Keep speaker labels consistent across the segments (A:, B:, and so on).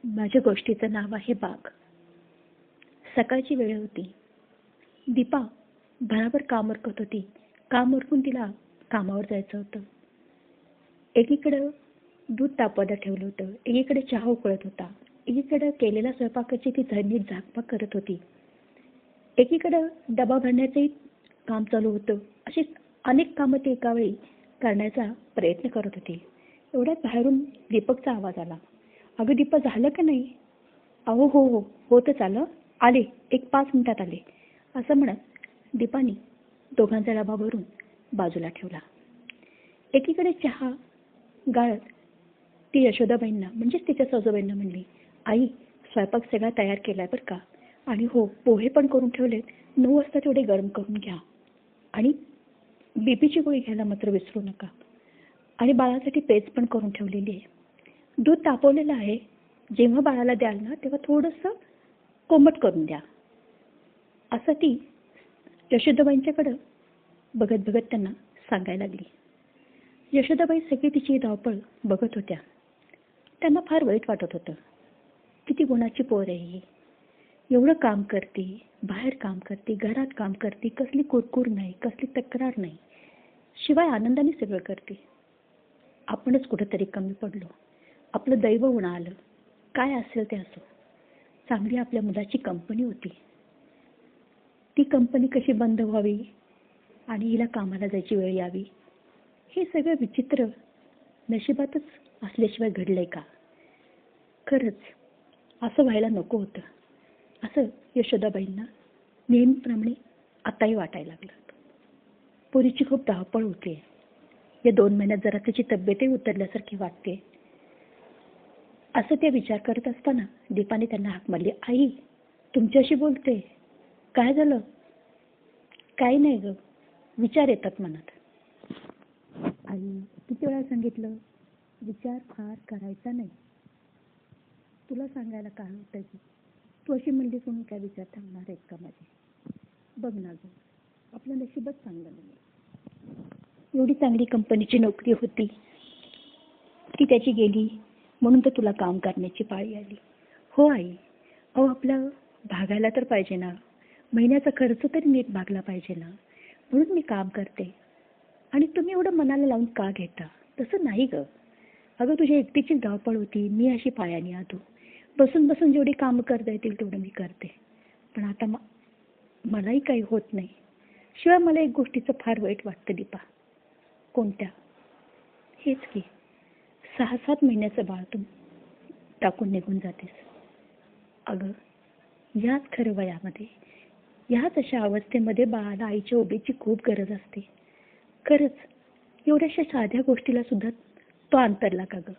A: माझ्या गोष्टीचं नाव आहे बाग. सकाळची वेळ होती. दीपा भराभर काम उरकत होती. काम उरकून तिला कामावर जायचं होतं. एकीकडं दूध तापवायला ठेवलं होतं, एकीकडे चहा उकळत होता, एकीकडे केलेल्या स्वयंपाकाची ती नीट झाकपाक करत होती, एकीकडं डबा भरण्याचंही काम चालू होतं. अशी अनेक कामं ती एका वेळी करण्याचा प्रयत्न करत होती. एवढ्यात बाहेरून दीपकचा आवाज आला. अगं दीपा, झालं का नाही? अहो हो हो होतच आलं, आले, एक 5 मिनिटात आले, असं म्हणत दीपाने दोघांचा डबा भरून बाजूला ठेवला. एकीकडे चहा गाळत ती यशोदाबाईंना म्हणजेच तिच्या सासूबाईंना म्हणली, आई, स्वयंपाक सगळा तयार केलाय बरं का, आणि हो, पोहे पण करून ठेवलेत, 9 वाजता तेवढे गरम करून घ्या, आणि बीपीची गोळी घ्यायला मात्र विसरू नका, आणि बाळासाठी पेज पण करून ठेवलेली आहे. दूध तापवलेलं आहे, जेव्हा बाळाला द्याल ना तेव्हा थोडंसं कोमट करून द्या. असं ती यशोदाबाईंच्याकडं बघत बघत त्यांना सांगायला लागली. यशोदाबाई सगळी तिची धावपळ बघत होत्या. त्यांना फार वाईट वाटत होतं. किती गुणाची पोर आहे ही, एवढं काम करते, बाहेर काम करते, घरात काम करते, कसली कुरकुर नाही, कसली तक्रार नाही, शिवाय आनंदाने सगळं करते. आपणच कुठेतरी कमी पडलो, आपलं दैव उणं आलं, काय असेल ते असो. चांगली आपल्या मुलाची कंपनी होती, ती कंपनी कशी बंद व्हावी आणि हिला कामाला जायची वेळ यावी, हे सगळं विचित्र नशिबातच असल्याशिवाय घडलंय का? खरंच असं व्हायला नको होतं, असं यशोदाबाईंना नेहमीप्रमाणे आताही वाटायला लागलं. पोरीची खूप धावपळ होते. या 2 महिन्यात जरा तिची तब्येतही उतरल्यासारखी वाटते. असं ते विचार करत असताना दीपाने त्यांना हाक मारली. आई, तुमच्याशी बोलते. काय झालं? काही नाही ग, विचार येतात मनात. आई, किती वेळा सांगितलं, विचार फार करायचा नाही. तुला सांगायला काय होतं की तू अशी म्हणलीस म्हणून काय विचार थांबणार आहेत का माझे? बघ ना ग, आपलं नशीबच चांगलं नाही. एवढी चांगली कंपनीची नोकरी होती, ती त्याची गेली म्हणून तर तुला काम करण्याची पाळी आली. हो आई, अहो आपलं भागायला तर पाहिजे ना, महिन्याचा खर्च तरी नीट भागला पाहिजे ना, म्हणून मी काम करते. आणि तुम्ही एवढं मनाला लावून का घेता? तसं नाही ग. अगं तुझी एकटीची धावपळ होती, मी अशी पायाने आधो, बसून बसून जेवढी कामं करता येतील तेवढं मी करते. पण आता मलाही काही होत नाही. शिवाय मला एक गोष्टीचं फार वाईट वाटतं दीपा. कोणत्या? हेच की 6-7 महिन्याचं बाळ तू टाकून निघून जातेस. अगं याच खरं वयामध्ये, ह्याच अशा अवस्थेमध्ये बाळाला आईच्या उभीची खूप गरज असते. खरंच एवढ्याशा साध्या गोष्टीला सुद्धा तो अंतरला का ग?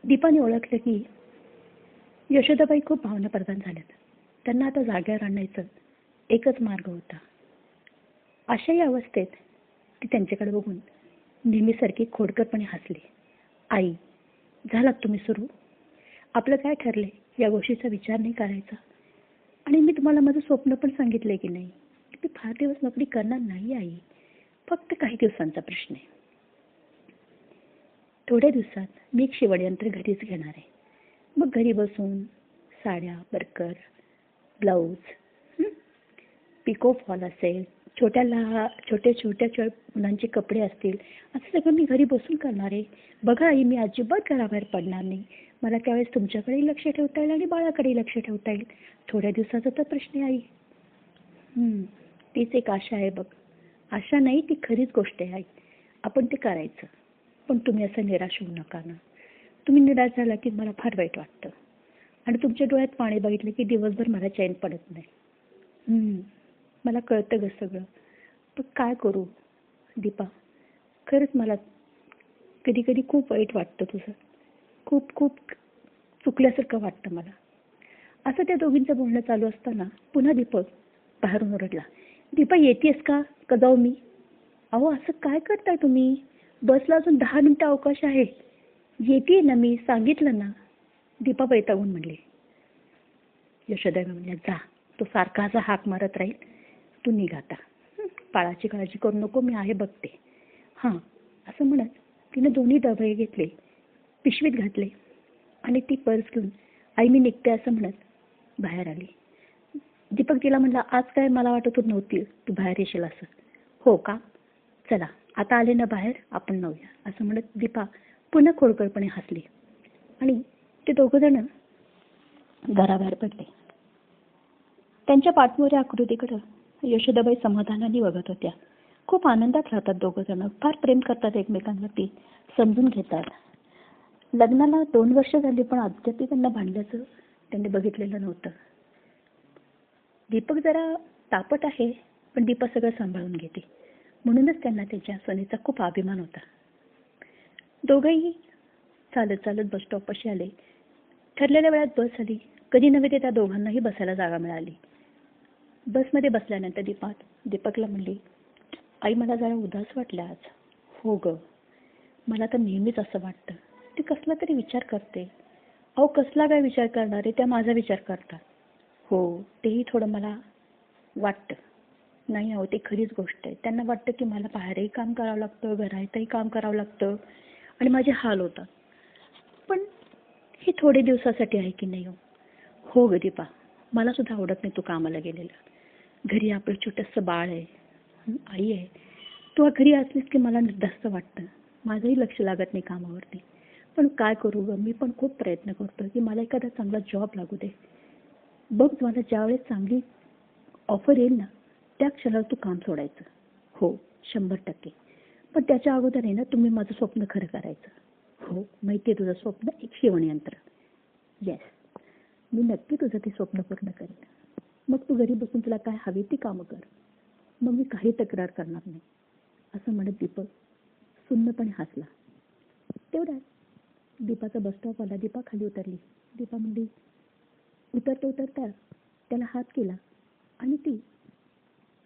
A: दीपाने ओळखलं की यशोदाबाई खूप भावनाप्रधान झाल्यात. त्यांना आता जाग्यावर आणायचं एकच मार्ग होता. अशाही अवस्थेत ती त्यांच्याकडे बघून नेहमीसारखी खोडकरपणे हसली. आई, झालात तुम्ही सुरू? आपलं काय ठरलंय, या गोष्टीचा विचार नाही करायचा. आणि मी तुम्हाला माझं स्वप्न पण सांगितलंय की नाही, मी फार दिवस नोकरी करणार नाही आई, फक्त काही दिवसांचा प्रश्न आहे. थोड्या दिवसात मी एक शिवणयंत्र घरीच घेणार आहे. मग घरी बसून साड्या, बरकर, ब्लाऊज, पिको फॉल असेल, छोट्या छोट्या मुलांचे कपडे असतील, असं सगळं मी घरी बसून करणार आहे. बघा आई, मी अजिबात घराबाहेर पडणार नाही. मला त्यावेळेस तुमच्याकडेही लक्ष ठेवता येईल आणि बाळाकडेही लक्ष ठेवता येईल. थोड्या दिवसाचा तर प्रश्न आहे आई. तीच एक आशा आहे बघ. आशा नाही, ती खरीच गोष्ट आहे आई. आपण ते करायचं. पण तुम्ही असं निराश होऊ नका ना. तुम्ही निराश झाला की मला फार वाईट वाटतं, आणि तुमच्या डोळ्यात पाणी बघितलं की दिवसभर मला चैन पडत नाही. मला कळतं ग सगळं, पण काय करू दीपा? खरंच मला कधी कधी खूप वाईट वाटतं तुझं. खूप खूप चुकल्यासारखं वाटतं मला. असं त्या दोघींचं बोलणं चालू असताना पुन्हा दीपक बाहेरून ओरडला. दीपा, येतेस का जाऊ मी? अहो असं काय करताय तुम्ही? बसला अजून 10 मिनिटं अवकाश आहे. येते ना मी, सांगितलं ना, दीपा वैतागून म्हणले. यशोदाबाई म्हणल्या, जा, तो सारखा असा हाक मारत राहील, तू निघ आता. बाळाची काळजी करू नको, मी आहे बघते. हां, असं म्हणत तिने दोन्ही डबे घेतले, पिशवीत घातले आणि ती पर्स घेऊन आई मी निघते असं म्हणत बाहेर आली. दीपक तिला म्हणला, आज काय मला वाटत होत नव्हती तू बाहेर येशील असं. हो का? चला आता आले ना बाहेर, आपण नव्या असं म्हणत दीपा पुन्हा खोडकरपणे हसली आणि ते दोघं जण घराबाहेर पडले. त्यांच्या पाठमोऱ्या आकृतीकडे यशोदाबाई समाधानाने बघत होत्या. खूप आनंदात राहतात दोघं जण, फार प्रेम करतात एकमेकांवरती, समजून घेतात. लग्नाला 2 वर्ष झाली पण अद्याप त्यांना भांडल्याचं त्यांनी बघितलेलं नव्हतं. दीपक जरा तापट आहे पण दीपा सगळं सांभाळून घेते, म्हणूनच त्यांना त्याच्या सोनेचा खूप अभिमान होता. दोघंही चालत चालत बस स्टॉपपाशी आले. ठरलेल्या वेळात बस आली. कधी नव्हे ते त्या दोघांनाही बसायला जागा मिळाली. बसमध्ये बसल्यानंतर दीपकला म्हणली, आई मला जरा उदास वाटलं आज. हो ग, मला तर नेहमीच असं वाटतं. ती कसला तरी विचार करते. अहो कसला काय विचार करणार आहे, त्या माझा विचार करतात. हो तेही थोडं मला वाटतं. नाही अहो ते खरीच गोष्ट आहे. त्यांना वाटतं की मला बाहेरही काम करावं लागतं, घरातही काम करावं लागतं आणि माझे हाल होतात. पण हे थोडे दिवसासाठी आहे की नाही हो. हो ग दीपा, मला सुद्धा आवडत नाही तू कामाला गेलेलं. घरी आपलं छोटंसं बाळ आहे, आई आहे. तू घरी असलीस की मला निर्धास्त वाटतं. माझंही लक्ष लागत नाही कामावरती. पण काय करू ग, मी पण खूप प्रयत्न करतो की मला एखादा चांगला जॉब लागू दे. बघ मला ज्यावेळेस चांगली ऑफर येईल ना त्या क्षणाला तू काम सोडायचं. हो 100%. पण त्याच्या अगोदर आहे ना तुम्ही माझं स्वप्न खरं करायचं. हो माहिती आहे तुझं स्वप्न एक शिवणयंत्र. येस, मी नक्की तुझं ते स्वप्न पूर्ण करेन. मग तू घरी बसून तुला काय हवी ती कामं कर. मग मी काही तक्रार करणार नाही असं म्हणत दीपक सुन्नपणे हसला. तेवढ्यात दीपाचा बस स्टॉप आला. दीपा खाली उतरली. दीपा म्हणली, उतरता उतरता त्याला हात केला आणि ती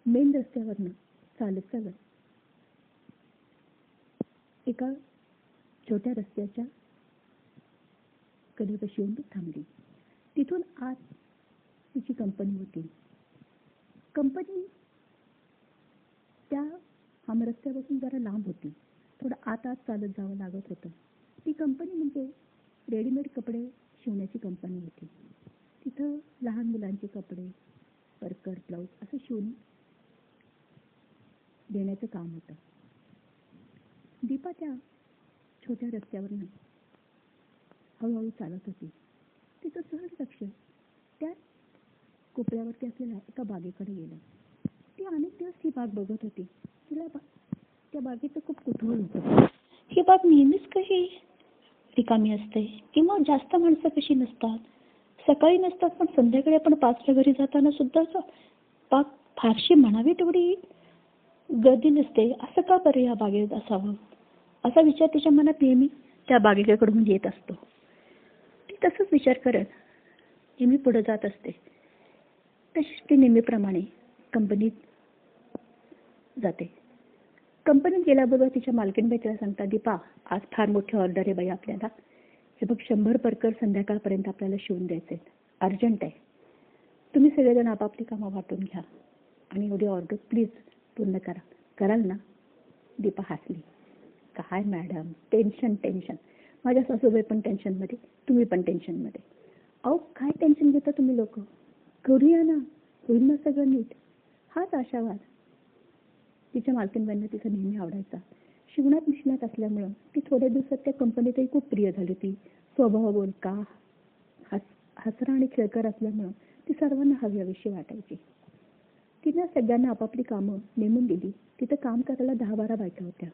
A: मेन रस्त्यावरनं चालत चालत एका छोट्या रस्त्याच्या कडेपाशी येऊन ती थांबली. तिथून आत तिची कंपनी होती. कंपनी त्या रस्त्यापासून जरा लांब होती. थोडं आत चालत जावं लागत होतं. ती कंपनी म्हणजे रेडीमेड कपडे शिवण्याची कंपनी होती. तिथं लहान मुलांचे कपडे, परकर, ब्लाऊज असं शिवून देण्याचं काम होतं. दीपा त्या छोट्या रस्त्यावरनं हळूहळू चालत होती. तिचं सहज लक्ष त्या कोपऱ्यावरती असलेल्या एका बागेकडे गेलं. ती अनेक दिवस ही बाग बघत होती. तिला त्या बागेचं खूप कुतूहल होतं. ही बाग नेहमीच कशी रिकामी असते किंवा जास्त माणसं कशी नसतात. सकाळी नसतात पण संध्याकाळी आपण 5च्या घरी जाताना सुद्धा बाग फारशी म्हणावी तेवढी गर्दी नसते. असं का बरं या बागेत असावं असा विचार तिच्या मनात नेहमी त्या बागेकडून येत असतो. ती तसंच विचार करत नेहमी पुढे जात असते. तशीच ती नेहमीप्रमाणे कंपनीत जाते. कंपनीत गेल्याबरोबर तिच्या मालकीणबाई तिला सांगतात, दीपा आज फार मोठी ऑर्डर आहे बाई आपल्याला. हे बघ 100 परकर संध्याकाळपर्यंत आपल्याला शिवून द्यायचे. अर्जंट आहे. तुम्ही सगळेजण आपापली कामं वाटून घ्या आणि एवढी ऑर्डर प्लीज पूर्ण करा. कराल ना? दीपा हसली. काय मॅडम टेन्शन. माझ्या सासूबाई पण टेन्शनमध्ये, तुम्ही पण टेन्शनमध्ये. अहो काय टेन्शन घेता तुम्ही लोक. करूया ना, होईल ना सगळं नीट. हाच आशावाद तिच्या मालकीणबाईंना तिचा नेहमी आवडायचा. शिवणात निष्णात असल्यामुळं ती थोड्या दिवसात त्या कंपनीतही खूप प्रिय झाली होती. स्वभाव बोलका, हसरा आणि खेळकर असल्यामुळं ती सर्वांना हवीहवीशी वाटायची. तिनं सगळ्यांना आपापली कामं नेमून दिली. तिथं काम करायला 10-12 बायका होत्या.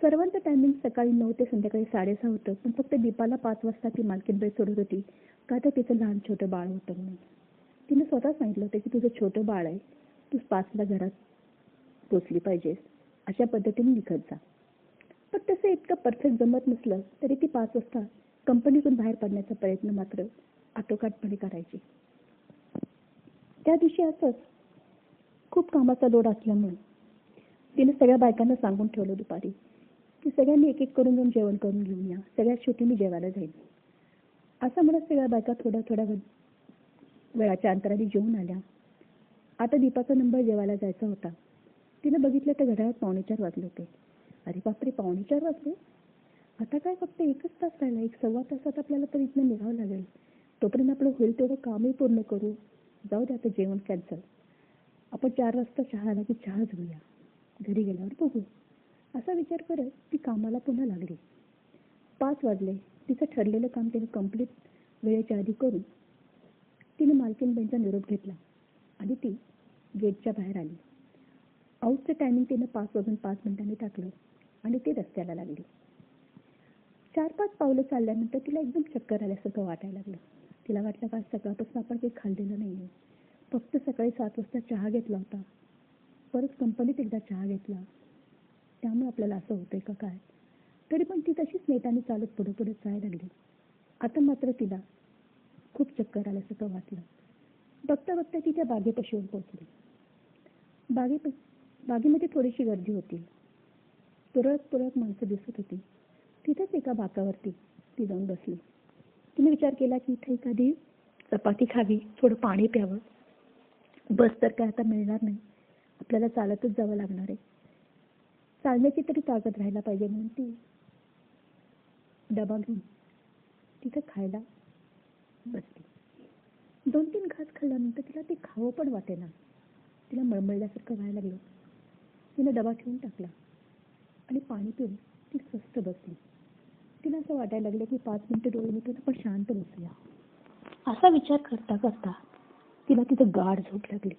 A: सर्वांचं टायमिंग सकाळी 9 ते संध्याकाळी 6:30 होतं. पण फक्त दीपाला 5 वाजता ती मालकीणबाई सोडत होती. का तर तिचं लहान छोटं बाळ होतं म्हणून. तिने स्वतः सांगितलं होतं की तुझं छोटं बाळ आहे, तू 5ला घरात पोचली पाहिजेस अशा पद्धतीने लिखत जा. पण तसं इतकं परफेक्ट जमत नसलं तरी ती 5 वाजता कंपनीतून बाहेर पडण्याचा प्रयत्न मात्र आटोकाटपणे करायची. त्या दिवशी असंच खूप कामाचा लोड असल्यामुळे तिने सगळ्या बायकांना सांगून ठेवलं दुपारी की सगळ्यांनी एक एक करून जाऊन जेवण करून घेऊन या. सगळ्यात शेवटी मी जेवायला जाईल. असं म्हणत सगळ्या बायका थोड्या वेळाच्या अंतराने जेवून आल्या. आता दीपाचा नंबर जेवायला जायचा होता. तिने बघितलं तर घड्याळात 3:45 वाजले होते. अरे बापरे, 3:45 वाजले. आता काय फक्त 1च तास राहिला, 1-1.25 तासात आपल्याला तर इथनं निघावं लागेल. तोपर्यंत आपलं होईल तेवढं कामही पूर्ण करू. जाऊ दे आता जेवण कॅन्सल. आपण 4 वाजता चहा आला की चहाच घेऊया. घरी गेल्यावर बघू. असा विचार करत ती कामाला पुन्हा लागली. 5 वाजले. तिचं ठरलेलं काम तिने कंप्लीट वेळेच्या आधी करून तिने मालकीणबाईंचा निरोप घेतला आणि ती गेटच्या बाहेर आली. आऊटचं टायमिंग तिनं 5:05 टाकलं आणि ती रस्त्याला लागली. 4-5 पावलं चालल्यानंतर तिला एकदम चक्कर आल्यासारखं वाटायला लागलं. तिला वाटलं का आज सकाळपासून आपण काही खाल्लेलं नाहीये. फक्त सकाळी 7 वाजता चहा घेतला होता. परत कंपनीत एकदा चहा घेतला. त्यामुळे आपल्याला असं होतंय का काय? तरी पण ती तशीच नेटाने चालत पुढे जायला लागली. आता मात्र तिला खूप चक्कर आल्यासारखं वाटलं. बघता बघता ती त्या बागेपाशी येऊन पोहोचली. बागेमध्ये थोडीशी गर्दी होती. तुरळक माणसं दिसत होती. तिथेच एका बाकावरती ती जाऊन बसली. तिने विचार केला की इथे एखादी चपाती खावी, थोडं पाणी प्यावं. बस तर काय आता मिळणार नाही. आपल्याला चालतच जावं लागणार आहे. चालण्याची तरी ताकद राहायला पाहिजे म्हणून ती डबा घेऊन तिथे खायला बसली. 2-3 घास खाल्ल्यानंतर तिला ते खावं पण वाटेना. तिला मळमळल्यासारखं व्हायला लागलं. तिने डबा ठेवून टाकला आणि पाणी पिऊन ती स्वस्त बसली. तिला असं वाटायला लागलं की 5 मिनिटं डोळे मिटून आपण शांत बसूया. असा विचार करता करता तिला तिथं गाढ झोप लागली.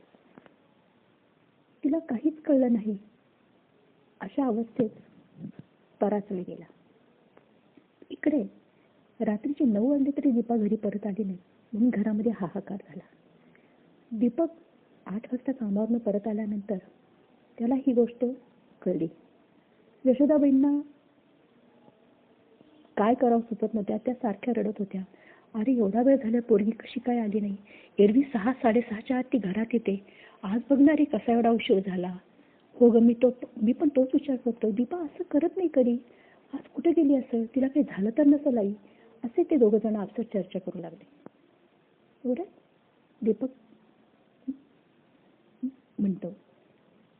A: तिला काहीच कळलं नाही. अशा अवस्थेत बराच वेळ गेला. इकडे रात्रीचे 9 वाजले तरी दीपा घरी परत आली नाही म्हणून घरामध्ये हाहाकार झाला. दीपक 8 वाजता कामावरून परत आल्यानंतर त्याला ही गोष्ट कळली. यशोदाबाईंना काय करावं सुचत नव्हत्या. त्या सारख्या रडत होत्या. अरे एवढा वेळ झाला पोरगी कशी काय आली नाही? एरवी 6-6:30च्या आत ती घरात येते. आज बघणार आहे कसा एवढा उशीर झाला. हो ग, मी पण तोच विचार करतो. दीपा असं करत नाही कधी. आज कुठे गेली असेल? तिला काही झालं तर नसेल आई? असे ते दोघं जण आपसात चर्चा करू लागले. बरं दीपक म्हणतो,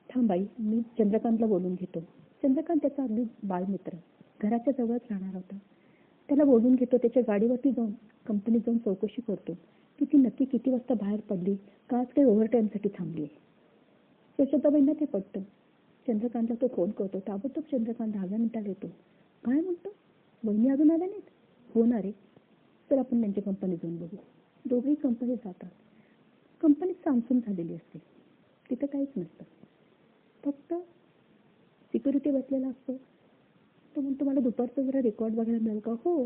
A: थांब बाई, मी चंद्रकांतला बोलून घेतो. चंद्रकांत त्याचा अगदी बालमित्र, घराच्या जवळच राहणार होता. त्याला बोलून घेतो. त्याच्या गाडीवरती जाऊन कंपनीत जाऊन चौकशी करतो की ती नक्की किती वाजता बाहेर पडली, का आज काही ओव्हरटाईमसाठी थांबली आहे. यशोदाबाईंना ते पटतं. चंद्रकांतला तो फोन करतो. ताबडतोब चंद्रकांत 10 मिनिटाला येतो. काय म्हणतो? वहिनी अजून आल्या नाहीत? होणार आहे. तर आपण त्यांच्या कंपनीत जाऊन बघू. दोघेही कंपनीत जातात. कंपनीत सामसूम झालेली असते. तिथं काहीच नसतं. फक्त सिक्युरिटी बसलेला असतो. तो म्हणतो मला दुपारचं जरा रेकॉर्ड बघायला मिळेल का? हो.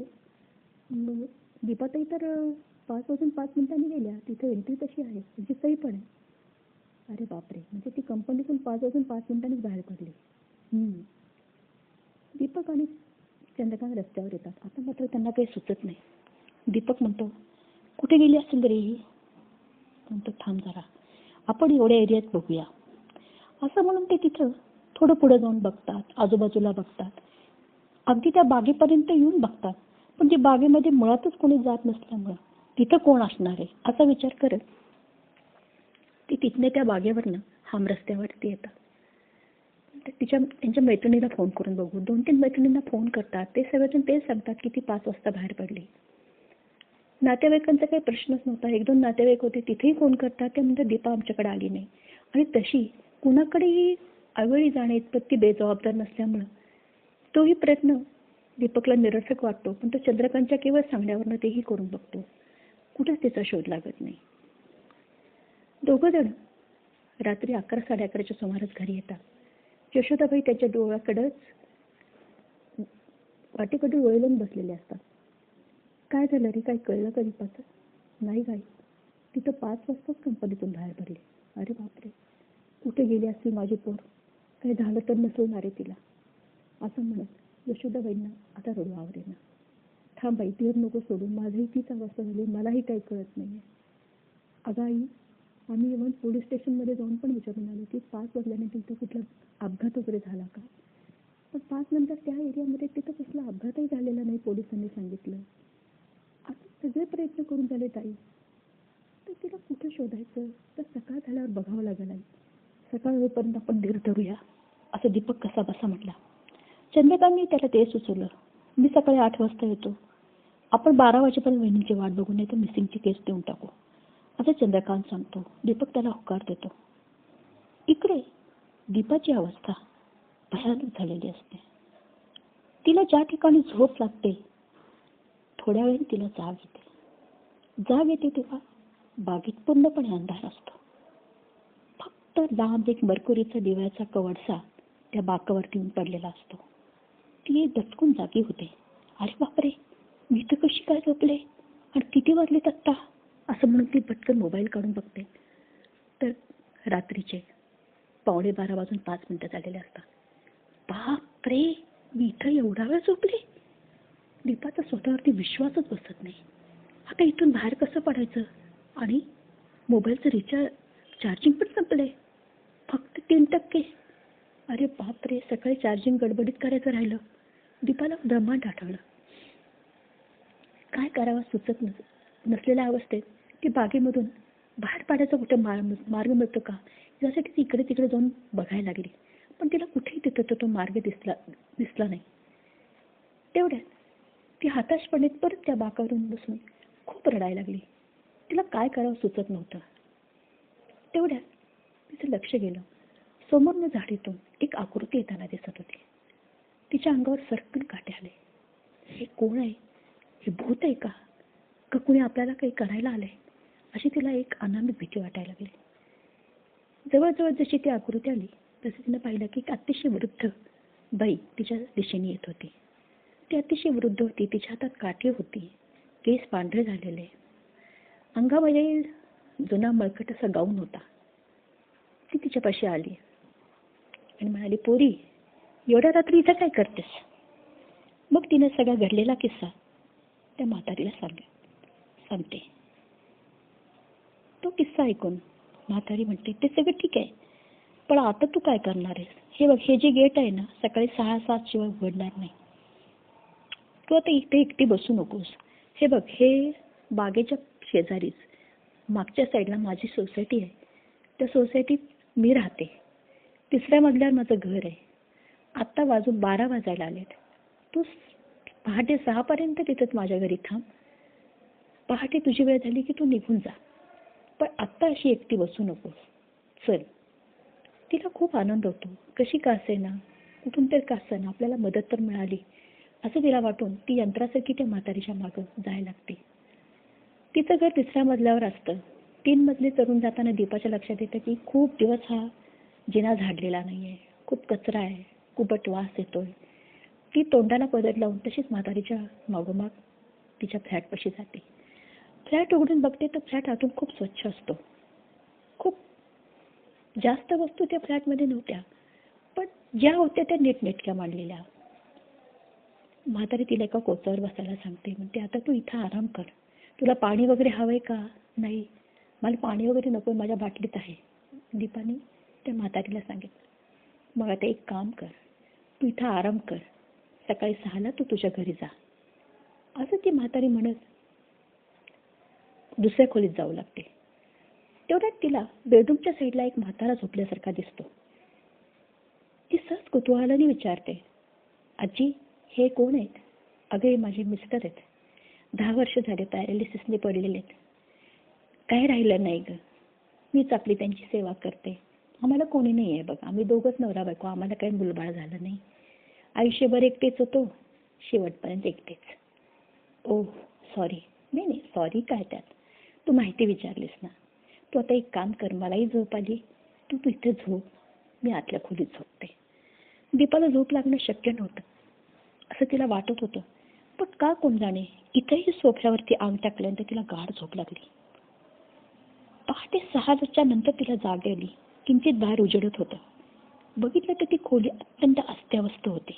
A: मग दीपाताई तर 5:05 गेल्या. तिथे एंट्री तशी आहे. त्यांची सही पण आहे. अरे बापरे, म्हणजे ती कंपनीतून 5:05 बाहेर पडली. दीपक आणि चंद्रकांत रस्त्यावर येतात. आता मात्र त्यांना काही सुचत नाही. दीपक म्हणतो, कुठे गेली असेल रे ही? म्हणतो, थांब जरा, आपण एवढ्या एरियात बघूया. असं म्हणून ते तिथं थोडं पुढे जाऊन बघतात. आजूबाजूला बघतात. अगदी त्या बागेपर्यंत येऊन बघतात. पण ते बागेमध्ये मुळातच कोणी जात नसल्यामुळं तिथं कोण असणार आहे असा विचार करत ती तिथने त्या बागेवरनं रस्त्यावरती येतात. त्यांच्या मैत्रिणीला फोन करून बघू. 2-3 मैत्रिणींना फोन करतात. ते सगळेजण तेच सांगतात की ती 5 वाजता बाहेर पडली. नातेवाईकांचा काही प्रश्नच नव्हता. 1-2 नातेवाईक होते. तिथेही फोन करतात. ते म्हणतात दीपा आमच्याकडे आली नाही. आणि तशी कुणाकडेही अवेळी जाणे इतपत ती बेजबाबदार नसल्यामुळं तोही प्रयत्न दीपकला निरर्थक वाटतो. पण तो चंद्रकांतच्या केवळ सांगण्यावरनं तेही करून बघतो. कुठेच त्याचा शोध लागत नाही. दोघं जण रात्री 11-11:30च्या सुमारास घरी येतात. यशोदाबाई त्याच्या डोळ्याकडेच वाटेकडे डोळे लावून बसलेले असतात. काय झालं रे? काही कळलं का दीपाचं? नाही गाई, तिथं 5 वाजताच कंपनीतून बाहेर पडली. अरे बापरे, कुठे गेली असतील माझी पोर? काही झालं तर नसणार आहे तिला. असं म्हणत यशोदाबाईंना आता रडू आवरेना. थांब बाई, तीर नको सोडून. माझंही तीच अवस्था झाली. मलाही काही कळत नाहीये. अगं आई, आम्ही इव्हन पोलीस स्टेशनमध्ये जाऊन पण विचारून आलो की 5 वाजल्यानंतर तिथं कुठला अपघात वगैरे झाला का? पण 5 नंतर त्या एरियामध्ये तिथं कसला अपघातही झालेला नाही, पोलिसांनी सांगितलं. असं सगळे प्रयत्न करून झाले ताई. तर तिला कुठं शोधायचं? तर सकाळ झाल्यावर बघावं लागेल आई. सकाळ होईपर्यंत आपण धीर धरूया असं दीपक कसा बसा म्हटला. चंद्रकांतनी त्याला ते सुचवलं. मी सकाळी 8 वाजता येतो. आपण 12 वाजेपर्यंत वहिनींची वाट बघून नाही तर मिसिंगची केस देऊन टाकू, असं चंद्रकांत सांगतो. दीपक त्याला होकार देतो. इकडे दीपाची अवस्था भयानक झालेली असते. तिला ज्या ठिकाणी झोप लागते थोड्या वेळाने तिला जाग येते. जाग येते तेव्हा बागेत पूर्णपणे अंधार असतो. फक्त लांब एक मरकुरीचा दिव्याचा कवडसा त्या बाकावरती येऊन पडलेला असतो. ती दचकून जागी होते. अरे बापरे, मी तर कशी काय झोपले आणि किती वाजलेत आत्ता, असं म्हणून ती पटकन मोबाईल काढून बघते तर रात्रीचे 11:15 वाजून 5 मिनिटं झालेले असतात. बापरे, मी इथं एवढा वेळ झोपले. दीपाचा स्वतःवरती विश्वासच बसत नाही. आता इथून बाहेर कसं पडायचं आणि मोबाईलचं चार्जिंग पण संपलंय, फक्त 3%. अरे बापरे, सकाळी चार्जिंग गडबडीत करायचं राहिलं. दीपाला ब्रह्मांड आठवलं. काय करावं सुचत नसलेल्या अवस्थेत ती बागेमधून बाहेर पाडायचा कुठे मार्ग मिळतो का यासाठी ती इकडे तिकडे जाऊन बघायला लागली. पण तिला कुठेही तिथं तो मार्ग दिसला नाही. तेवढ्यात ती हताशपणे परत त्या बाकावरून बसून खूप रडायला लागली. तिला काय करावं सुचत नव्हतं. तेवढ्यात तिचं लक्ष गेलं. समोरनं झाडीतून एक आकृती येताना दिसत होती. तिच्या अंगावर सरकन काटे आले. हे कोण आहे? हे भूत आहे का? का कुणी आपल्याला काही करायला आलंय? अशी तिला एक अनामी भीती वाटायला लागली. जवळजवळ जशी ती आकृती आली तसे तिनं पाहिलं की एक अतिशय वृद्ध बाई तिच्या दिशेने येत होती. ती अतिशय वृद्ध होती. तिच्या हातात काठी होती. केस पांढरे झालेले. अंगामध्ये जुना मळकट असा गाऊन होता. ती तिच्यापाशी आली आणि म्हणाली, पोरी, एवढ्या रात्री इथं काय करतेस? मग तिने सगळा घडलेला किस्सा त्या म्हातारीला सांगते. तो किस्सा ऐकून म्हातारी म्हणते, ते सगळं ठीक आहे, पण आता तू काय करणार आहेस? हे बघ, हे जे गेट आहे ना, सकाळी 6-7 शिवाय उघडणार नाही. तू आता इथे एकटी बसू नकोस. हे बघ, हे बागेच्या शेजारीच मागच्या साईडला माझी सोसायटी आहे. त्या सोसायटीत मी राहते. 3ऱ्या मजल्यावर माझं घर आहे. आत्ता 12 वाजायला आलेत. तू पहाटे 6 पर्यंत तिथंच माझ्या घरी थांब. पहाटे तुझी वेळ झाली की तू निघून जा. पण आत्ता अशी एकटी बसू नकोस. चल. तिला खूप आनंद होतो. कशी का असेना, कुठून तरी का असेना, आपल्याला मदत तर मिळाली असं तिला वाटून ती यंत्रासारखी त्या म्हातारीच्या मागं जायला लागते. तिचं घर 3ऱ्या मजल्यावर असतं. 3 मजले चढून जाताना दीपाच्या लक्षात येतं की खूप दिवस हा जिना झाडलेला नाहीये. खूप कचरा आहे. कुबट वास येतोय. ती तोंडाला पदर लावून तशीच म्हातारीच्या मागोमाग तिच्या फ्लॅटपाशी जाते. फ्लॅट उघडून बघते तर फ्लॅट आतून खूप स्वच्छ असतो. खूप जास्त वस्तू त्या फ्लॅटमध्ये नव्हत्या, पण ज्या होत्या त्या नीटनेटक्या मांडलेल्या. म्हातारी तिला एका कोचावर बसायला सांगते. म्हणते, आता तू इथं आराम कर. तुला पाणी वगैरे हवंय का? नाही, मला पाणी वगैरे नको, माझ्या बाटलीत आहे. दीपाने त्या म्हातारीला सांगितलं. मग आता एक काम कर, तू इथं आराम कर. सकाळी 6ला तू तुझ्या घरी जा. असं ती म्हातारी म्हणत दुसऱ्या खोलीत जाऊ लागते. तेवढ्यात तिला बेडरूमच्या साईडला एक म्हातारा झोपल्यासारखा दिसतो. ती सहज कुतूहलाने विचारते, आजी, हे कोण आहेत? अगं, हे माझे मिस्टर आहेत. 10 वर्ष झाले पॅरालिसिसने पडलेले आहेत. काय राहिलं नाही ग. मीच आपली त्यांची सेवा करते. आम्हाला कोणी नाही आहे बघ. आम्ही दोघंच नवरा बायको. आम्हाला काही मुलबाळ झालं नाही. आयुष्यभर एकटेच होतो, शेवटपर्यंत एकटेच. Oh sorry. नाही, सॉरी काय त्यात. तू माहिती विचारलीस ना. तू आता एक काम कर, मलाही झोप आली. तू इथे झोप, मी आतल्या खोलीत झोपते. दीपाला झोप लागणं शक्य नव्हतं असं तिला वाटत होतं. पण का कोण जाणे, इथेही सोफ्यावरती अंग टाकल्यानंतर तिला गाढ झोप लागली. पहाटे 6च्या नंतर तिला जाग आली. किंचित बाहेर उजेडत होतं. बघितलं तर ती खोली अत्यंत अस्ताव्यस्त होती.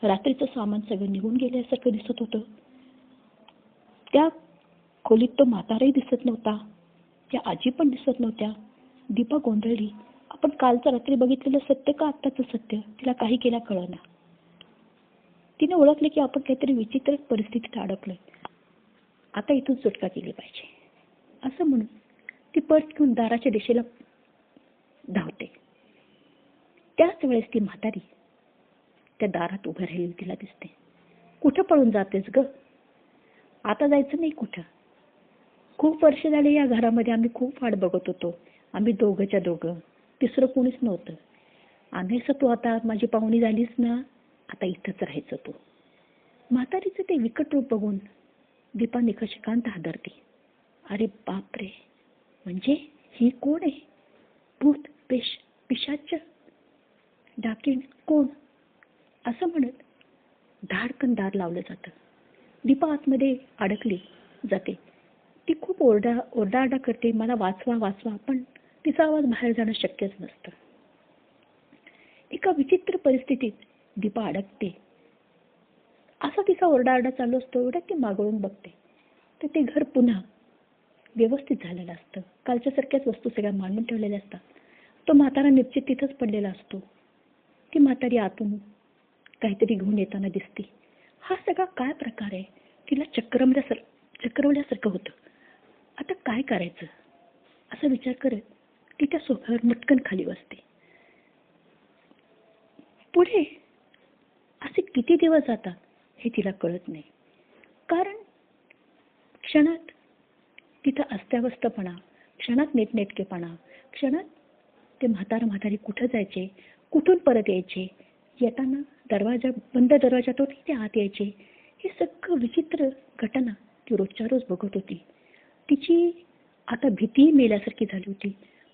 A: रात्रीचं सामान सगळं निघून गेल्यासारखं दिसत होतं. त्या खोलीत तो म्हाताराही दिसत नव्हता. त्या आजी पण दिसत नव्हत्या. दीपा गोंधळली. आपण कालचं रात्री बघितलेलं सत्य का आत्ताचं सत्य? तिला काही केल्या कळेना. तिने ओळखले की आपण काहीतरी विचित्र परिस्थितीत अडकलोय. आता इथून सुटका केली पाहिजे असं म्हणून ती परत घेऊन दाराच्या दिशेला धावते. त्याच वेळेस ती म्हातारी त्या दारात उभं राहिलेली तिला दिसते. कुठं पळून जातेस ग? आता जायचं नाही कुठं. खूप वर्ष झाले या घरामध्ये आम्ही खूप वाट बघत होतो. आम्ही दोघंच्या दोघं. तिसरं कोणीच नव्हतं. आणायचं तू आता माझी पाहुणी झालीस ना, आता इथंच राहायचं तू. म्हातारीचं ते विकट रूप बघून दीपा निकषकांत हादरते. अरे बापरे, म्हणजे ही कोण आहे? भूत, पिशाच, डाकीण कोण? असं म्हणत धाडकन दार लावलं जातं. दीपा आतमध्ये अडकली जाते. ती खूप ओरडाआरडा करते, मला वाचवा वाचवा, पण तिचा आवाज बाहेर जाणं शक्यच नसतं. एका विचित्र परिस्थितीत दीपा अडकते. असा तिचा ओरडाआरडा चालू असतो. एवढ्यात ती मागवून बघते तर ते घर पुन्हा व्यवस्थित झालेलं असतं. कालच्या सारख्याच वस्तू सगळ्या मांडून ठेवलेल्या असतात. तो म्हातारा निश्चित तिथंच पडलेला असतो. ती म्हातारी आतून काहीतरी घेऊन येताना दिसते. हा सगळा काय प्रकार आहे? तिला चक्रवल्यासारखं होतं. आता काय करायचं असा विचार करत ती त्या सोफ्यावर मटकन खाली बसते. पुढे असे किती दिवस जातात हे तिला कळत नाही. कारण क्षणात तिथं अस्ताव्यस्तपणा, क्षणात नीटनेटकेपणा, क्षणात ते म्हातारी कुठं जायचे, कुठून परत यायचे, येताना बंद दरवाजातून ते आत यायचे, हे सगळं विचित्र घटना ती रोजच्या रोज बघत होती. तिची आता भीती मेल्यासारखी झाली होती.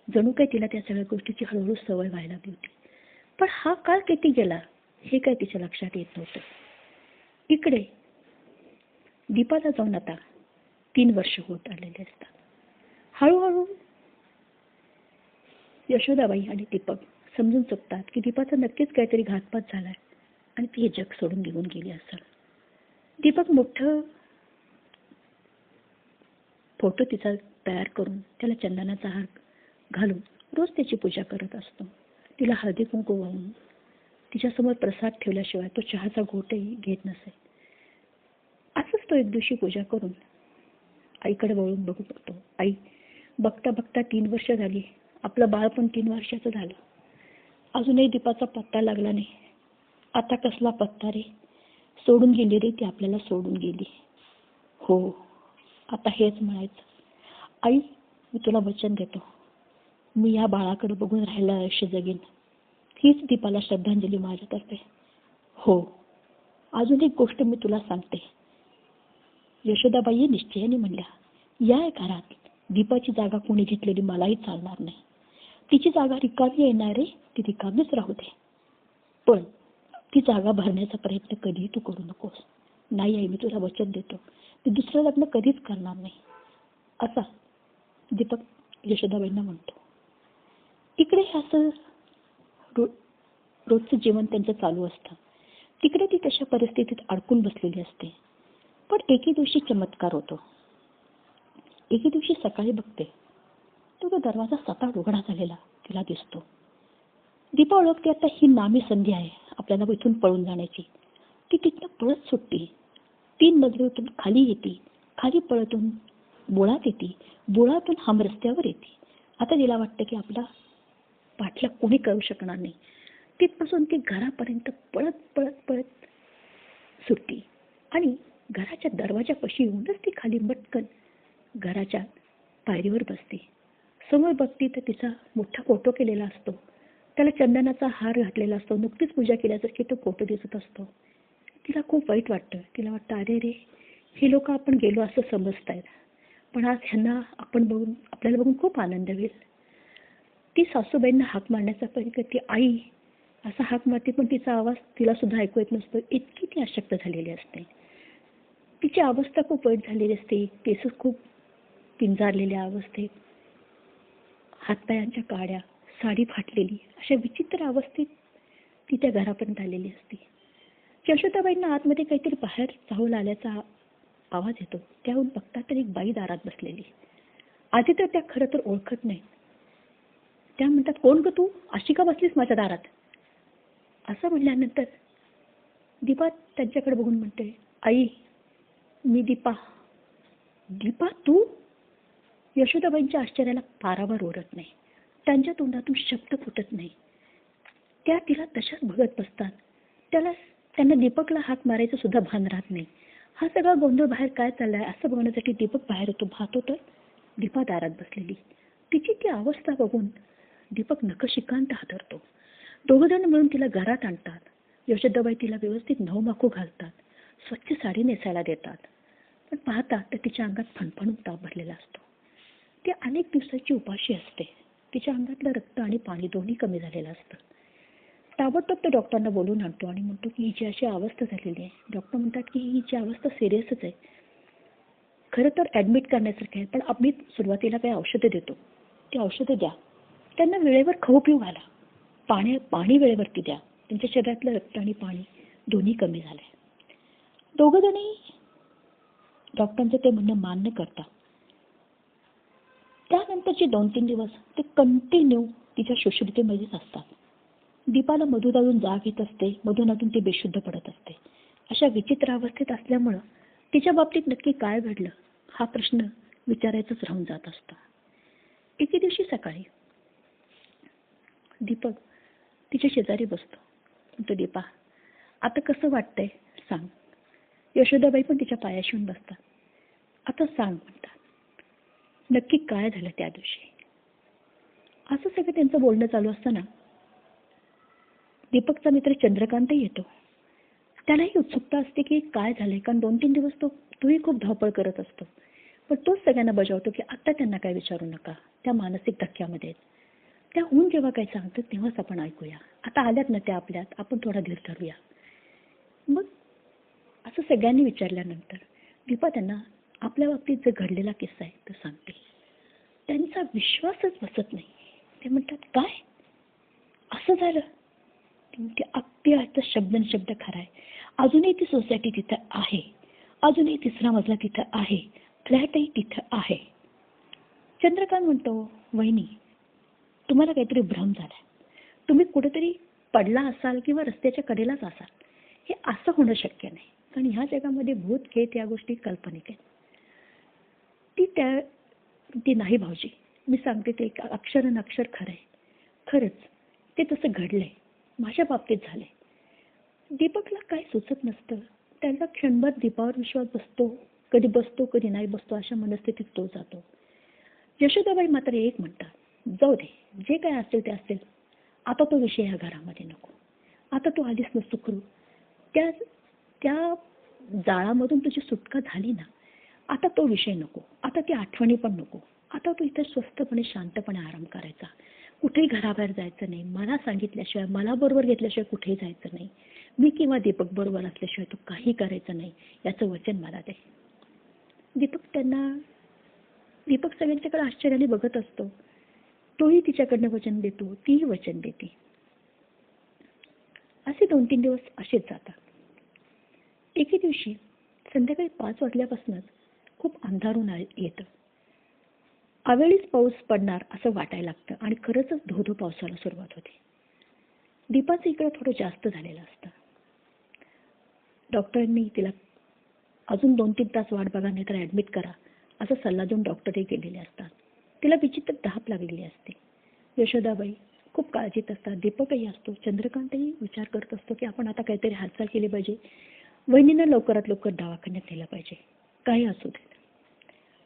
A: जणू काय तिला त्या सगळ्या गोष्टीची हळूहळू सवय व्हायला लागली होती. पण हा काळ किती गेला हे काय तिच्या लक्षात येत नव्हतं. इकडे दीपाला जाऊन आता 3 वर्ष होत आलेले असतात. हळूहळू यशोदाबाई आणि दीपक समजून चुकतात की दीपाचा नक्कीच काहीतरी घातपात झालाय आणि ती हे जग सोडून निघून गेली असेल. दीपक मोठं फोटो तिचा तयार करून त्याला चंदनाचा हार घालून रोज त्याची पूजा करत असतो. तिला हळदी कुंकू वाहून तिच्यासमोर प्रसाद ठेवल्याशिवाय तो चहाचा घोटही घेत नसे. असंच तो एक दिवशी पूजा करून आईकडे वळून बघू बघतो. आई, बघता बघता 3 वर्ष झाली. आपलं बाळ पण 3 वर्षाचं झालं. अजूनही दीपाचा पत्ता लागला नाही. आता कसला पत्ता रे? सोडून गेली रे ती, आपल्याला सोडून गेली. हो, आता हेच म्हणायचं. आई, मी तुला वचन देतो, मी या बाळाकडे बघून राहिलं आयुष्य जगेन. हीच दीपाला श्रद्धांजली माझ्यातर्फे. हो, अजून एक गोष्ट मी तुला सांगते. यशोदाबाई निश्चयाने म्हणल्या, या घरात दीपाची जागा कोणी घेतलेली मलाही चालणार नाही. तिची जागा रिकामी येणार रे, ती रिकामीच राहू दे. पण ती जागा भरण्याचा प्रयत्न कधीही तू करू नकोस. नाही आई, मी तुला वचन देतो, मी दुसरं लग्न कधीच करणार नाही. असा दीपक यशोदाबाईंना म्हणतो. इकडे असं रोजचं जीवन त्यांचं चालू असतं. तिकडे ती तशा परिस्थितीत अडकून बसलेली असते. पण एके दिवशी चमत्कार होतो. एके दिवशी सकाळी बघते तो दरवाजा सताड उघडा झालेला तिला दिसतो. दीपा ओळखते आता ही नामी संधी आहे आपल्याला इथून पळून जाण्याची. ती तिथनं पळत सुटते. 3 मजलीतून खाली येते, खाली पळतून बोळात येते, बोळातून हम रस्त्यावर येते. आता तिला वाटतं की आपला पाठला कोणी करू शकणार नाही. तिथपासून ती घरापर्यंत पळत पळत पळत सुटते आणि घराच्या दरवाजापाशी येऊनच ती खाली मटकन घराच्या पायरीवर बसते. समोर बघते तर तिचा मोठा फोटो केलेला असतो. त्याला चंदनाचा हार घातलेला असतो. नुकतीच पूजा केल्यासारखी तो फोटो दिसत असतो. तिला खूप वाईट वाटतं. तिला वाटतं, अरे रे, हे लोक आपण गेलो असं समजतायत, पण आज ह्यांना आपल्याला बघून खूप आनंद होईल. ती सासूबाईंना हाक मारण्याचा प्रयत्न करते. आई असा हाक मारते, पण तिचा आवाज तिला सुद्धा ऐकू येत नसतो. इतकी ती अशक्त झालेली असते. तिची अवस्था खूप वाईट झालेली असते. केस खूप पिंजारलेल्या अवस्थेत, हातपायांच्या काड्या, साडी फाटलेली, अशा विचित्र अवस्थेत ती त्या घरापर्यंत आलेली असते. यशोदाबाईंना आतमध्ये काहीतरी बाहेर चाहूल आल्याचा आवाज येतो. त्याहून बघतात तर एक बाई दारात बसलेली. आधी तर त्या खरं तर ओळखत नाही. त्या म्हणतात, कोण ग तू? अशी का बसलीस माझ्या दारात? असं म्हणल्यानंतर दीपा त्यांच्याकडे बघून म्हणते, आई, मी दीपा. दीपा तू? यशोदाबाईंच्या आश्चर्याला पारावर ओरत नाही. त्यांच्या तोंडातून शब्द फुटत नाही. त्या तिला तशाच बघत बसतात. त्याला त्यांना दीपकला हाक मारायचं सुद्धा भान राहत नाही. हा सगळा गोंधळ बाहेर काय चाललाय असं बघण्यासाठी दीपक बाहेर येतो. पाहतो तर दीपा दारात बसलेली. तिची ती अवस्था बघून दीपक नखशिखांत हादरतो. दोघंजण मिळून तिला घरात आणतात. यशोदाबाई तिला व्यवस्थित नवमाखू घालतात. स्वच्छ साडी नेसायला देतात. पण पाहतात तर तिच्या अंगात फणफणून ताप भरलेला असतो. ती अनेक दिवसाची उपाशी असते. तिच्या अंगातलं रक्त आणि पाणी दोन्ही कमी झालेलं असतं. ताबडतोब तो डॉक्टरना बोलून आणतो आणि म्हणतो की हिची अशी अवस्था झालेली आहे. डॉक्टर म्हणतात की हिची अवस्था सिरियसच आहे. खरं तर ॲडमिट करण्यासारखं आहे, पण आम्ही सुरुवातीला काही औषधं देतो. ती औषधं द्या. त्यांना वेळेवर खाऊ पिऊ घाला. पाणी वेळेवरती द्या. त्यांच्या शरीरातलं रक्त आणि पाणी दोन्ही कमी झालंय. दोघंजणी डॉक्टरांचं ते म्हणणं मान्य करतात. त्यानंतरचे 2-3 दिवस ते कंटिन्यू तिच्या सुश्रुतीमध्येच असतात. दीपाला मधून जाग येत असते. मधून ती बेशुद्ध पडत असते. अशा विचित्र अवस्थेत असल्यामुळं तिच्या बाबतीत नक्की काय घडलं हा प्रश्न विचारायचाच राहून जात असतो. एके दिवशी सकाळी दीपक तिच्या शेजारी बसतो. म्हणतो, दीपा आता कसं वाटतंय सांग. यशोदाबाई पण तिच्या पायाशी येऊन बसतात. आता सांग म्हणतात, नक्की काय झालं त्या दिवशी. असं सगळं त्यांचं बोलणं चालू असताना दीपकचा मित्र चंद्रकांतही येतो. त्यालाही उत्सुकता असते की काय झालंय, कारण 2-3 दिवस तोही खूप धावपळ करत असतो. पण तोच सगळ्यांना बजावतो की आता त्यांना काय विचारू नका, त्या मानसिक धक्क्यामध्ये. त्याहून जेव्हा काही सांगतात तेव्हाच आपण ऐकूया. आता आल्यात ना त्या आपल्यात, आपण थोडा धीर धरूया. मग असं सगळ्यांनी विचारल्यानंतर दीपा त्यांना आपल्या बाबतीत जे घडलेला किस्सा आहे तो सांगते. त्यांचा विश्वासच बसत नाही. ते म्हणतात, काय असं झालं. ते अगदी आता शब्द खरा आहे. अजूनही ती सोसायटी तिथं आहे. अजूनही 3रा मजला तिथं आहे. फ्लॅटही तिथं आहे. चंद्रकांत म्हणतो, वहिनी तुम्हाला काहीतरी भ्रम झालाय. तुम्ही कुठेतरी पडला असाल किंवा रस्त्याच्या कडेलाच असाल. हे असं होणं शक्य नाही. कारण ह्या जगामध्ये भूत खेळ या गोष्टी काल्पनिक आहेत. ती नाही भाऊजी, मी सांगते ते अक्षर खरं आहे. खरंच ते तसं घडलंय. माझ्या बाबतीत झालंय. दीपकला काय सुचत नसतं. त्याचा क्षणभर दीपावर विश्वास बसतो कधी नाही बसतो अशा मनस्थितीत तो जातो. यशोदाबाई मात्र एक म्हणतात, जाऊ दे, जे काय असेल ते असेल. आता तो विषय ह्या घरामध्ये नको. आता तू आलीस ना सुखरू, त्या जाळामधून तुझी सुटका झाली ना, आता तो विषय नको. आता ती आठवणी पण नको. आता तू इथे स्वस्थपणे शांतपणे आराम करायचा. कुठेही घराबाहेर जायचं नाही. मला सांगितल्याशिवाय, मला बरोबर घेतल्याशिवाय कुठेही जायचं नाही. मी किंवा दीपक बरोबर असल्याशिवाय तू काही करायचं नाही, याचं वचन मला दे. दीपक सगळ्यांच्याकडे आश्चर्याने बघत असतो. तोही तिच्याकडनं वचन देतो, तीही वचन देते. असे 2-3 दिवस असेच जातात. एके दिवशी संध्याकाळी 5 वाजल्यापासूनच खूप अंधारून येतं. अवेळीच पाऊस पडणार असं वाटायला लागतं आणि खरंच धो पावसाला सुरुवात होते. दीपाचं इकडं थोडं जास्त झालेलं असतं. डॉक्टरांनी तिला अजून 2-3 तास वाट बघा, नाही तर ॲडमिट करा असा सल्ला देऊन डॉक्टरही गेलेले असतात. तिला विचित्र धाप लागलेली असते. यशोदाबाई खूप काळजीत असतात. दीपकही असतो. चंद्रकांतही विचार करत असतो की आपण आता काहीतरी हालचाल केली पाहिजे. वहिनींना लवकरात लवकर दवाखान्यात नेलं पाहिजे. काही असू दे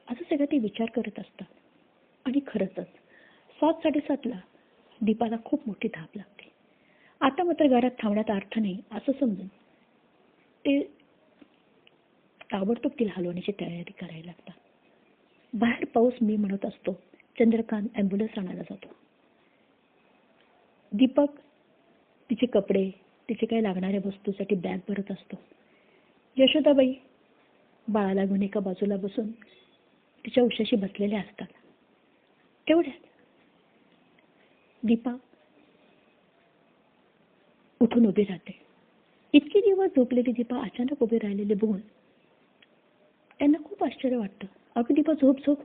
A: असं सगळं ते विचार करत असतात. आणि खरंच 7-7:30ला दीपाला खूप मोठी धाप लागते. आता मात्र घरात थांबण्यात अर्थ नाही असं समजून ते ताबडतोब तिला हलवण्याची तयारी करायला लागतात. बाहेर पाऊस मी म्हणत असतो. चंद्रकांत ॲम्ब्युलन्स आणायला जातो. दीपक तिचे कपडे, तिचे काही लागणाऱ्या वस्तूसाठी बॅग भरत असतो. यशोदाबाई बाळाला घेऊन एका बाजूला बसून तिच्या उशाशी बसलेल्या असतात. तेवढ्यात दीपा उठून उभी राहते. इतके दिवस झोपलेली दीपा अचानक उभी राहिलेली बघून त्यांना खूप आश्चर्य वाटतं. अगं दीपा झोप,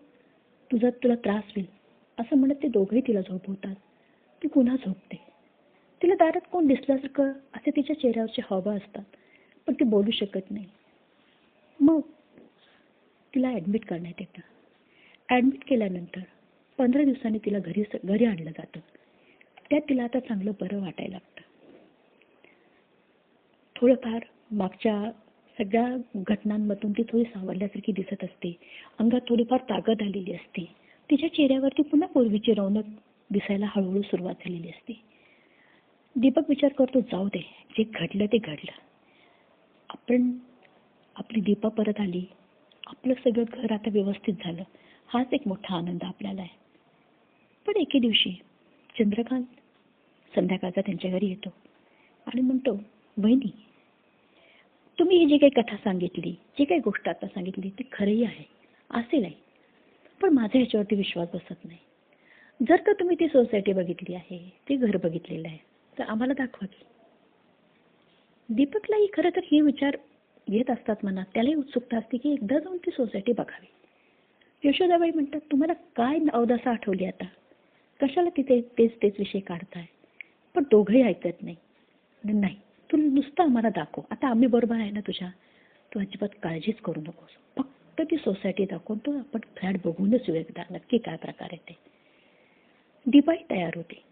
A: तुला त्रास होईल असं म्हणत ते दोघंही तिला झोपवतात. ती पुन्हा झोपते. तिला दारात कोण दिसल्यासारखं असे तिच्या चेहऱ्यावरचे हावभाव असतात, पण ती बोलू शकत नाही. मग तिला ॲडमिट करण्यात येतं. ॲडमिट केल्यानंतर 15 दिवसांनी तिला घरी आणलं जातं. त्यात तिला आता चांगलं बरं वाटायला लागतं. थोडंफार मागच्या सगळ्या घटनांमधून ती थोडी सावरल्यासारखी दिसत असते. अंगात थोडीफार ताकद आलेली असते. तिच्या चेहऱ्यावरती पुन्हा पूर्वीची रौनक दिसायला हळूहळू सुरुवात झालेली असते. दीपक विचार करतो, जाऊ दे, जे घडलं ते घडलं. आपली दीपा परत आली, आपलं सगळं घर आता व्यवस्थित झालं, हाच एक मोठा आनंद आपल्याला आहे. पण एके दिवशी चंद्रकांत संध्याकाळचा त्यांच्या घरी येतो आणि म्हणतो, वहिनी, तुम्ही ही जी काही कथा सांगितली, जी काही गोष्ट आता सांगितली, ती खरंही आहे, असेल आहे, पण माझा ह्याच्यावरती विश्वास बसत नाही. जर का तुम्ही ती सोसायटी बघितली आहे, ते घर बघितलेलं आहे, तर आम्हाला दाखवा की. दीपकलाही खरं तर हे विचार येत असतात मनात. त्यालाही उत्सुकता असते की एकदा जाऊन ती सोसायटी बघावी. यशोदाबाई म्हणतात, तुम्हाला काय अवदसा आठवली आता? कशाला तिथे तेच विषय काढताय? पण दोघंही ऐकत नाही. नाही, तू नुसतं आम्हाला दाखव. आता आम्ही बरोबर आहे ना तुझ्या? तू अजिबात काळजीच करू नकोस. फक्त ती सोसायटी दाखवतो, आपण फ्लॅट बघूनच येऊ एकदा, नक्की काय प्रकार आहे ते. दीपाही तयार होते.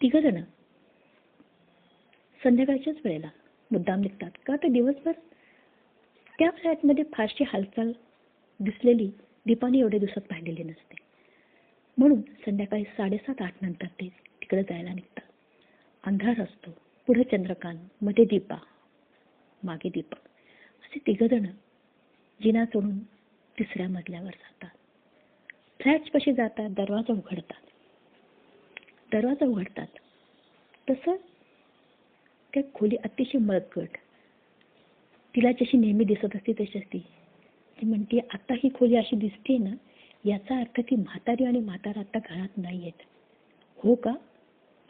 A: तिघंजण संध्याकाळच्याच वेळेला मुद्दाम निघतात. का तर दिवसभर त्या फ्लॅटमध्ये फारशी हालचाल दिसलेली दीपाने एवढ्या दिवसात पाहिलेली नसते. म्हणून संध्याकाळी 7:30-8 नंतर ते तिकडे जायला निघतात. अंधार असतो. पुढे चंद्रकांत, मध्ये दीपा, मागे दीपक, असे तिघंजण जिना चढून 3ऱ्या मजल्यावर जातात. फ्लॅट्सपाशी जातात. दरवाजा उघडतात. तसं त्या खोली अतिशय मळकट, तिला जशी नेहमी दिसत असते तशी असते. ती म्हणते, आता ही खोली अशी दिसते ना, याचा अर्थ ती म्हातारी आणि म्हातारा आता घरात नाही आहेत. हो का?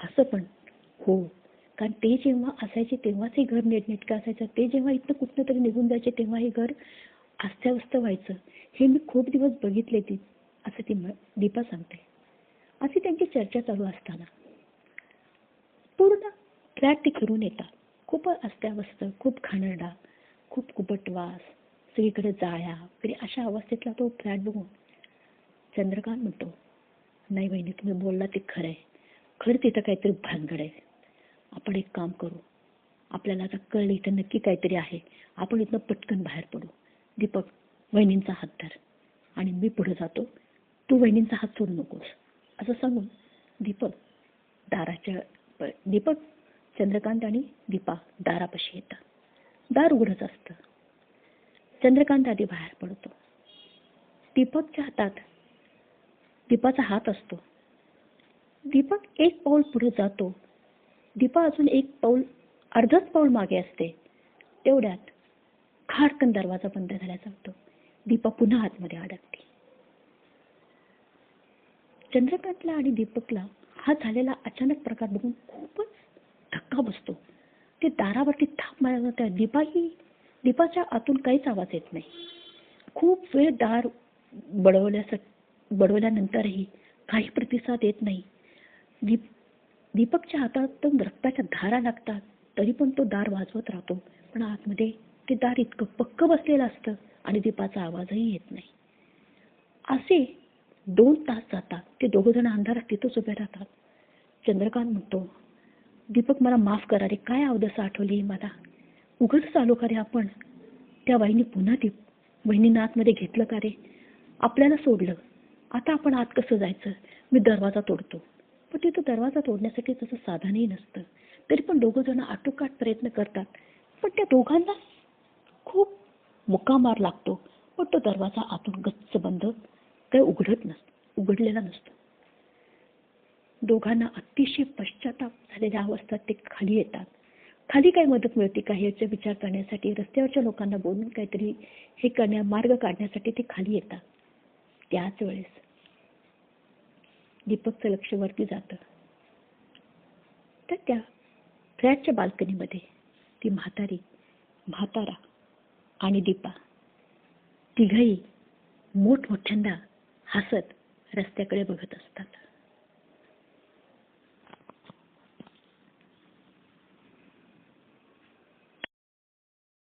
A: असं पण? हो, कारण ते जेव्हा असायचे तेव्हाच हे घर नीटनेटकं असायचं. ते जेव्हा इथनं कुठनं तरी निघून जायचे तेव्हा हे घर अस्ताव्यस्त व्हायचं. हे मी खूप दिवस बघितले ती, असं ती दीपा सांगते. अशी त्यांची चर्चा चालू असताना पूर्ण फ्लॅट ते फिरून येतात. खूप अस्ताव्यस्त, खूप घाणेरडा, खूप कुबट वास, सगळीकडे जाळ्या वगैरे अशा अवस्थेतला तो फ्लॅट बघून चंद्रकांत म्हणतो, नाही वहिनी, तुम्ही बोलला ते खरं आहे. खरं तिथं काहीतरी भानगड आहे. आपण एक काम करू, आपल्याला आता कळलं इथं नक्की काहीतरी आहे. आपण इथनं पटकन बाहेर पडू. दीपक, वहिनींचा हात धर आणि मी पुढे जातो, तू वहिनींचा हात सोडू नकोस, असं सांगून दीपक, चंद्रकांत आणि दीपा दारापाशी येतात. दार उघडच असतं. चंद्रकांत आधी बाहेर पडतो. दीपकच्या हातात दीपाचा हात असतो. दीपक एक पाऊल पुढे जातो. दीपा अजून अर्धच पाऊल मागे असते. तेवढ्यात खाडकन दरवाजा बंद झाला जातो. दीपा पुन्हा आतमध्ये अडकते. चंद्रकांतला आणि दीपकला हा झालेला अचानक प्रकार बघून खूपच धक्का बसतो. ते दारावरती थाप मारत होत्या. दीपाच्या आतून काहीच आवाज येत नाही. खूप वेळ दार बडवल्यानंतरही काही प्रतिसाद येत नाही. दीपकच्या हातातून रक्ताच्या धारा लागतात, तरी पण तो दार वाजवत राहतो. पण आतमध्ये ते दार इतकं पक्क बसलेलं असतं आणि दीपाचा आवाजही येत नाही. असे 2 तास जातात. ते दोघंजण अंधारात तिथंच उभे राहतात. चंद्रकांत म्हणतो, दीपक, मला माफ करा रे, काय अवदसा आठवली मला. उघडच आलो का रे आपण? त्या बाईंनी पुन्हा वहिनींना आतमध्ये घेतलं का रे? आपल्याला सोडलं. आता आपण आत कसं जायचं? मी दरवाजा तोडतो. पण तिथं दरवाजा तोडण्यासाठी तसं साधनही नसतं. तरी पण दोघंजण आटोकाट प्रयत्न करतात. पण त्या दोघांना खूप मुका मार लागतो. पण तो दरवाजा आतून गच्च बंद, काही उघडलेला नसतो. दोघांना अतिशय पश्चाताप झालेल्या अवस्थेत ते खाली येतात. खाली काय मदत मिळते का ह्याचा विचार करण्यासाठी, रस्त्यावरच्या लोकांना बोलून काहीतरी मार्ग काढण्यासाठी ते खाली येतात. त्याच वेळेस दीपकचं लक्ष वरती जातं. तर त्या फ्लॅटच्या बाल्कनीमध्ये ती म्हातारा आणि दीपा तिघही मोठमोठ्यांदा हसत रस्त्याकडे बघत असतात.